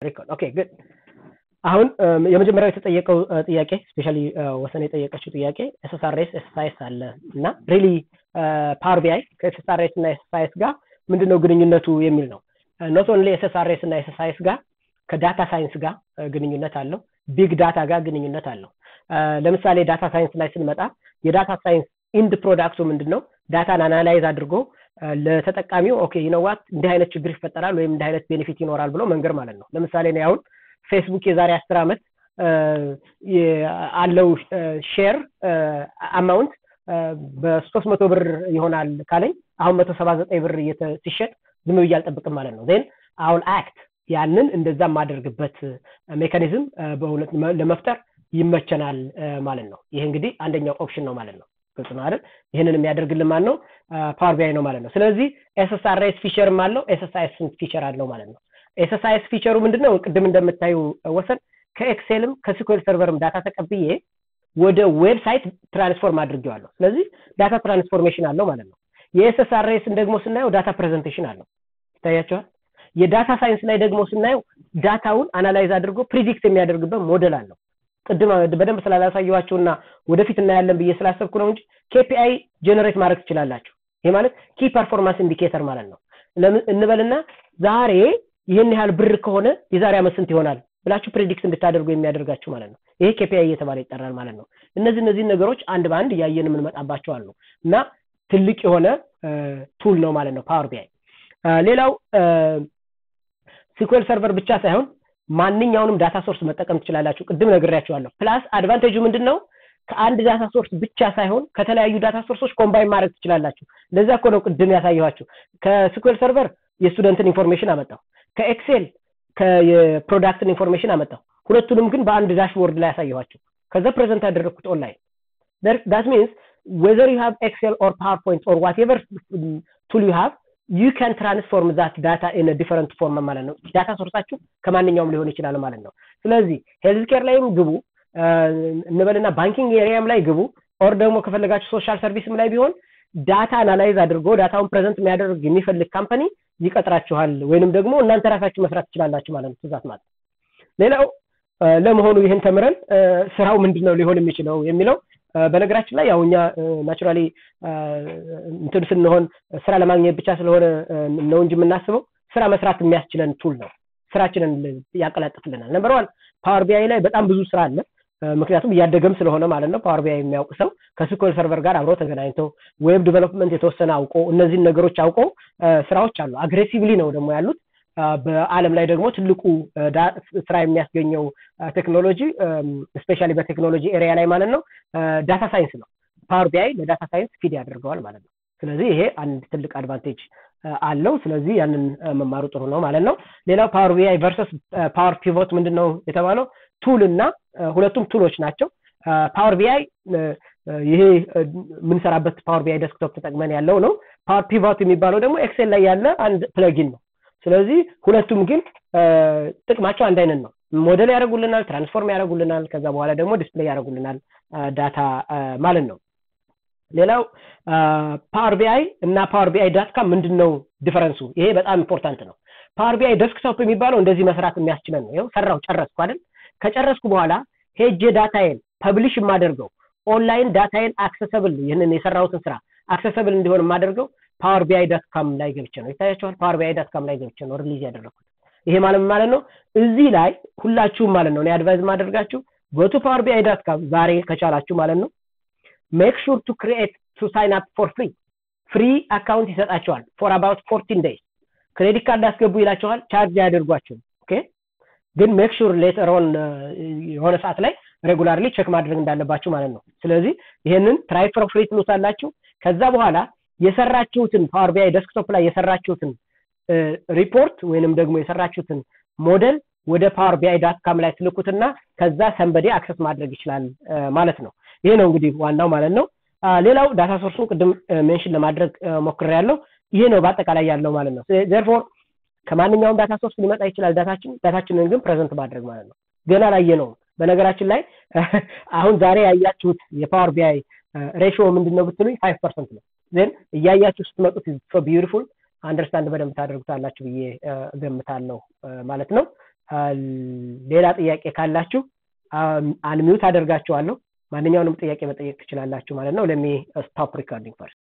record. Okay, good. አሁን የመጀመሪያው የተጠየቀው ጥያቄ ስፔሻሊ ወሰን የጠየቀችው ጥያቄ SSRS SSIS አለ እና ሪሊ ፓወር ቢአይ ከSSRS እና SSIS ጋር ምንድነው ግንኙነቱ የሚል ነው። not only SSRS እና SSIS ጋር ከዳታ ሳይንስ ጋር ግንኙነት አለው፣ ቢግ ዳታ ጋር ግንኙነት አለው። ለምሳሌ ዳታ ሳይንስ ላይ ስንመጣ የዳታ ሳይንስ ኢንድ ፕሮዳክቱ ምንድነው? ዳታን አናላይዝ አድርጎ ለተጠቃሚው ኦኬ you know what እንዲህ አይነት ችግር ይፈጠራል ወይም እንዲህ አይነት ቤኔፊት ይኖራል ብሎ መንገር ማለት ነው። ለምሳሌ ነው አሁን ፌስቡክ የዛሬ 10 አመት አለው ሼር አማውንት በ300 ብር ይሆናል ካለኝ አሁን 179 ብር ሲሸጥ ዝም ብዬ አልጠብቅም ማለት ነው። then አሁን አክት ያንን እንደዛ ማድረግበት ሜካኒዝም በእውነት ለመፍጠር ይመቸናል ማለት ነው። ይሄ እንግዲህ አንደኛው ኦፕሽን ነው ማለት ነው። ግልጽ ነው አይደል? ይሄንን የሚያደርግልን ማን ነው? ፓወር ቢአይ ነው ማለት ነው። ስለዚህ SSRS ፊቸርም አለው SSIS ፊቸር አለው ማለት ነው። SSIS ፊቸሩ ምንድነው? ቅድም እንደምታዩ ወሰን ከኤክሴልም ከስኩዌል ሰርቨርም ዳታ ተቀብዬ ወደ ዌብሳይት ትራንስፎርም አድርጌዋለሁ። ስለዚህ ዳታ ትራንስፎርሜሽን አለው ማለት ነው። የSSRS ደግሞ ስናየው ዳታ ፕሬዘንቴሽን አለው። ይታያችኋል? የዳታ ሳይንስ ላይ ደግሞ ስናየው ዳታውን አናላይዝ አድርጎ ፕሪዲክት የሚያደርግበት ሞዴል አለው። ቅድም በደንብ ስላላሳየዋችሁና ወደፊት እናያለን ብዬ ስላሰብኩ ነው እንጂ KPI ጀነሬት ማድረግ ትችላላችሁ። ይሄ ማለት ኪ ፐርፎርማንስ ኢንዲኬተር ማለት ነው። እንበልና ዛሬ ይሄን ያህል ብር ከሆነ የዛሬ አመት ስንት ይሆናል ብላችሁ ፕሬዲክት እንድታደርጉ የሚያደርጋችሁ ማለት ነው። ይሄ KPI እየተባለ ይጠራል ማለት ነው። እነዚህ ነገሮች አንድ በአንድ ያየን ምን መጣባቸው አሉ እና ትልቅ የሆነ ቱል ነው ማለት ነው ፓወር ቢአይ። ሌላው SQL ሰርቨር ብቻ ሳይሆን ማንኛውንም ዳታ ሶርስ መጠቀም ትችላላችሁ። ቅድም ነግሬያችኋለሁ። ፕላስ አድቫንቴጁ ምንድነው? ከአንድ ዳታ ሶርስ ብቻ ሳይሆን ከተለያዩ ዳታ ሶርሶች ኮምባይን ማድረግ ትችላላችሁ። ለዛ እኮ ነው ቅድም ያሳየኋችሁ። ከSQL ሰርቨር የስቱደንትን ኢንፎርሜሽን አመጣው፣ ከኤክሴል ከፕሮዳክትን ኢንፎርሜሽን አመጣው። ሁለቱንም ግን በአንድ ዳሽቦርድ ላይ ያሳየኋችሁ። ከዛ ፕሬዘንት አደረኩት ኦንላይን። that means whether you have Excel or PowerPoint or whatever tool you have, you can transform that data in a different form ማለት ነው። ዳታ ሶርሳችሁ ከማንኛውም ሊሆን ይችላል ማለት ነው። ስለዚህ ሄልዝ ኬር ላይም ግቡ እንበልና ባንኪንግ ኤሪያም ላይ ግቡ ኦር ደግሞ ከፈለጋችሁ ሶሻል ሰርቪስም ላይ ቢሆን ዳታ አናላይዝ አድርጎ ዳታውን ፕሬዘንት የሚያደርግ የሚፈልግ ካምፓኒ ይቀጥራችኋል ወይንም ደግሞ እናንተ ራሳችሁ መስራት ትችላላችሁ ማለት ነው። ትዛት ማለት ሌላው ለመሆኑ ይሄን ተምረን ስራው ምንድነው ሊሆን የሚችለው የሚለው በነገራችን ላይ ያውኛ ናቹራሊ እንትን ስንሆን ስራ ለማግኘት ብቻ ስለሆነ ነው እንጂ የምናስበው ስራ መስራት የሚያስችለን ቱል ነው። ስራችንን ያቀላጥፍልናል። ነምበር 1 ፓወር ቢአይ ላይ በጣም ብዙ ስራ አለ። ምክንያቱም ያደገም ስለሆነ ማለት ነው። ፓወር ቢአይ የሚያውቅ ሰው ከስኩዌል ሰርቨር ጋር አብሮ ተገናኝቶ ዌብ ዲቨሎፕመንት የተወሰነ አውቆ እነዚህ ነገሮች አውቆ ስራዎች አሉ። አግሬሲቭሊ ነው ደግሞ ያሉት። በአለም ላይ ደግሞ ትልቁ ስራ የሚያስገኘው ቴክኖሎጂ ስፔሻሊ በቴክኖሎጂ ኤሪያ ላይ ማለት ነው ዳታ ሳይንስ ነው። ፓወር ቢአይ ለዳታ ሳይንስ ፊድ ያደርገዋል ማለት ነው። ስለዚህ ይሄ አንድ ትልቅ አድቫንቴጅ አለው። ስለዚህ ያንን መማሩ ጥሩ ነው ማለት ነው። ሌላው ፓወር ቢአይ ቨርሰስ ፓወር ፒቮት ምንድነው የተባለው? ቱል እና ሁለቱም ቱሎች ናቸው። ፓወር ቢአይ ይሄ ምን ሰራበት ፓወር ቢአይ ዴስክቶፕ ተጠቅመን ያለው ነው። ፓወር ፒቮት የሚባለው ደግሞ ኤክሴል ላይ ያለ አንድ ፕለጊን ነው። ስለዚህ ሁለቱም ግን ጥቅማቸው አንድ አይነት ነው። ሞዴል ያደርጉልናል፣ ትራንስፎርም ያደርጉልናል፣ ከዛ በኋላ ደግሞ ዲስፕሌይ ያደርጉልናል ዳታ ማለት ነው። ሌላው ፓወር ቢአይ እና ፓወር ቢአይ ዳታ ምንድነው ዲፈረንሱ? ይሄ በጣም ኢምፖርታንት ነው። ፓወር ቢአይ ዴስክቶፕ የሚባለው እንደዚህ መስራት የሚያስችለን ነው። ይሄው ሰራው ጨረስኩ አይደል? ከጨረስኩ በኋላ ሄጄ ዳታዬን ፐብሊሽ የማደርገው ኦንላይን ዳታዬን አክሰሰብል ይሄንን የሰራሁትን ስራ አክሰሰብል እንዲሆን የማደርገው powerbi.com ላይ ገብቼ ነው። ይታያችኋል። powerbi.com ላይ ገብቼ ነው ሪሊዝ ያደረኩት። ይሄ ማለት ነው እዚህ ላይ ሁላችሁም ማለት ነው እኔ አድቫይዝ ማደርጋችሁ go to powerbi.com ዛሬ ከቻላችሁ ማለት ነው make sure to sign up for free account ይሰጣችኋል for about 14 days። ክሬዲት ካርድ አስገቡ ይላችኋል፣ ቻርጅ ያደርጓችሁ። ኦኬ ግን make sure later on የሆነ ሰዓት ላይ ሬጉላርሊ ቼክ ማድረግ እንዳለባችሁ ማለት ነው። ስለዚህ ይሄንን try for free ትሉታላችሁ። ከዛ በኋላ የሰራችሁትን ፓወር ቢአይ ዴስክቶፕ ላይ የሰራችሁትን ሪፖርት ወይንም ደግሞ የሰራችሁትን ሞዴል ወደ powerbi.com ላይ ትልኩትና ከዛ ሰንበዲ አክሰስ ማድረግ ይችላል ማለት ነው። ይሄ ነው እንግዲህ ዋናው ማለት ነው። ሌላው ዳታ ሶርሱን ቅድም ሜንሽን ለማድረግ ሞክሬያለሁ። ይሄ ነው በአጠቃላይ ያለው ማለት ነው። therefore ከማንኛውም ዳታ ሶርስ ሊመጣ ይችላል ዳታችንን ግን ፕሬዘንት ማድረግ ማለት ነው። ገና ላይ ነው በነገራችን ላይ አሁን ዛሬ ያያችሁት የፓወር ቢአይ ሬሽዮ ምንድነው ብትሉኝ 5% ነው። then እያያችሁ ስትመጡት so beautiful understand በደንብ ታደርጉታላችሁ ብዬ ገምታለሁ ማለት ነው። ሌላ ጥያቄ ካላችሁ አንሚዩት አደርጋችኋለሁ ማንኛውንም ጥያቄ መጠየቅ ትችላላችሁ ማለት ነው let me stop recording first